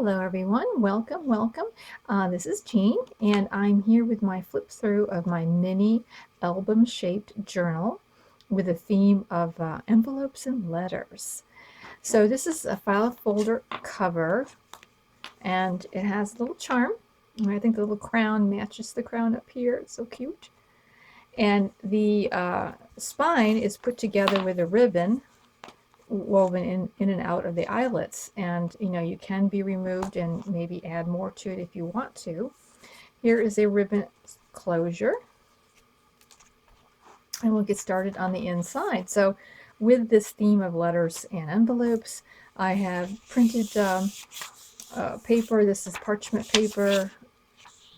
Hello everyone, welcome. This is Jean and I'm here with my flip through of my mini album shaped journal with a theme of envelopes and letters. So this is a file folder cover and it has a little charm. And I think the little crown matches the crown up here. It's so cute. And the spine is put together with a ribbon woven in and out of the eyelets, and you can be removed and maybe add more to it if you want to. Here is a ribbon closure, and we'll get started on the inside. So with this theme of letters and envelopes, I have printed paper. This is parchment paper,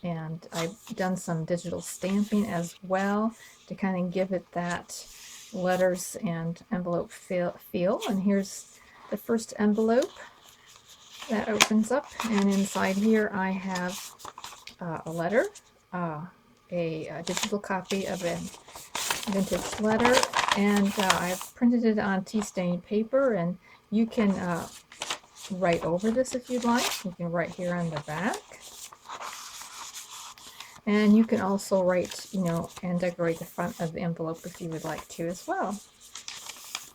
and I've done some digital stamping as well to kind of give it that letters and envelope feel. And here's the first envelope that opens up, and inside here I have a letter, a digital copy of a vintage letter, and I've printed it on tea stained paper, and you can write over this if you'd like. You can write here on the back. And you can also write, and decorate the front of the envelope if you would like to as well.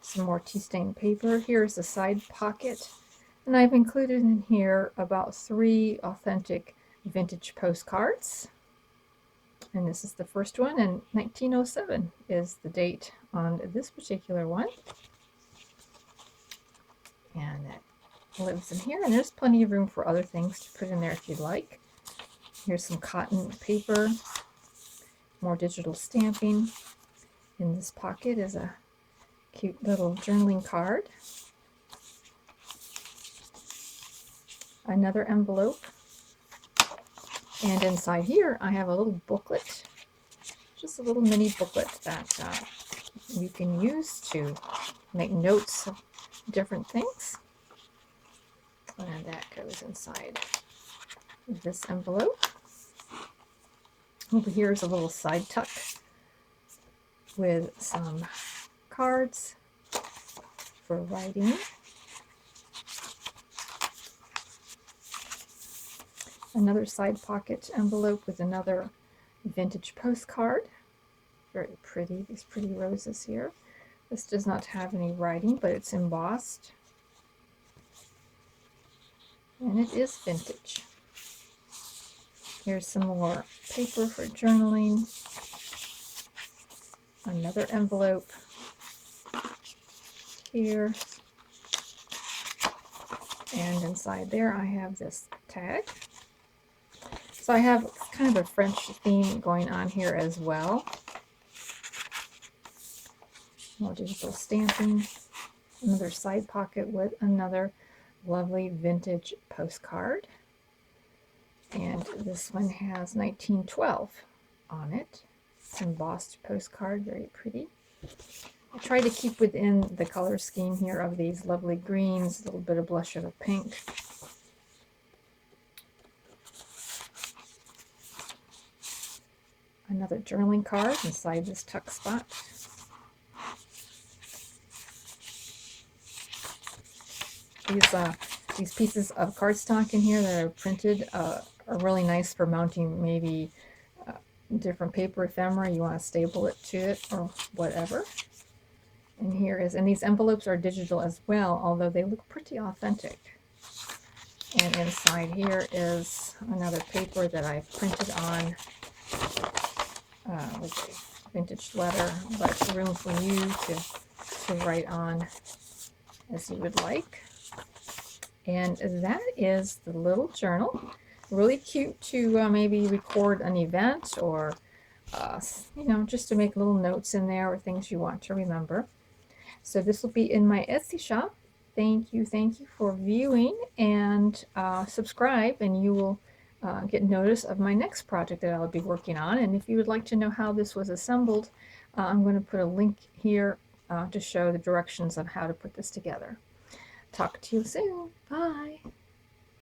Some more tea stained paper. Here's the side pocket. And I've included in here about 3 authentic vintage postcards. And this is the first one, and 1907 is the date on this particular one. And that lives in here, and there's plenty of room for other things to put in there if you'd like. Here's some cotton paper, more digital stamping. In this pocket is a cute little journaling card. Another envelope. And inside here I have a little booklet, just a little mini booklet that you can use to make notes of different things. And that goes inside this envelope. Over here is a little side tuck with some cards for writing. Another side pocket envelope with another vintage postcard. Very pretty, these pretty roses here. This does not have any writing, but it's embossed. And it is vintage. Here's some more paper for journaling. Another envelope here. And inside there I have this tag. So I have kind of a French theme going on here as well. More digital stamping. Another side pocket with another lovely vintage postcard. And this one has 1912 on it. It's embossed postcard, very pretty. I try to keep within the color scheme here of these lovely greens, a little bit of blush of a pink. Another journaling card inside this tuck spot. These pieces of cardstock in here that are printed are really nice for mounting maybe different paper ephemera. You want to staple it to it or whatever. And and these envelopes are digital as well, although they look pretty authentic. And inside here is another paper that I've printed on with a vintage letter, but room for you to write on as you would like. And that is the little journal. Really cute to maybe record an event or, just to make little notes in there or things you want to remember. So this will be in my Etsy shop. Thank you for viewing, and subscribe, and you will get notice of my next project that I'll be working on. And if you would like to know how this was assembled, I'm going to put a link here to show the directions of how to put this together. Talk to you soon. Bye.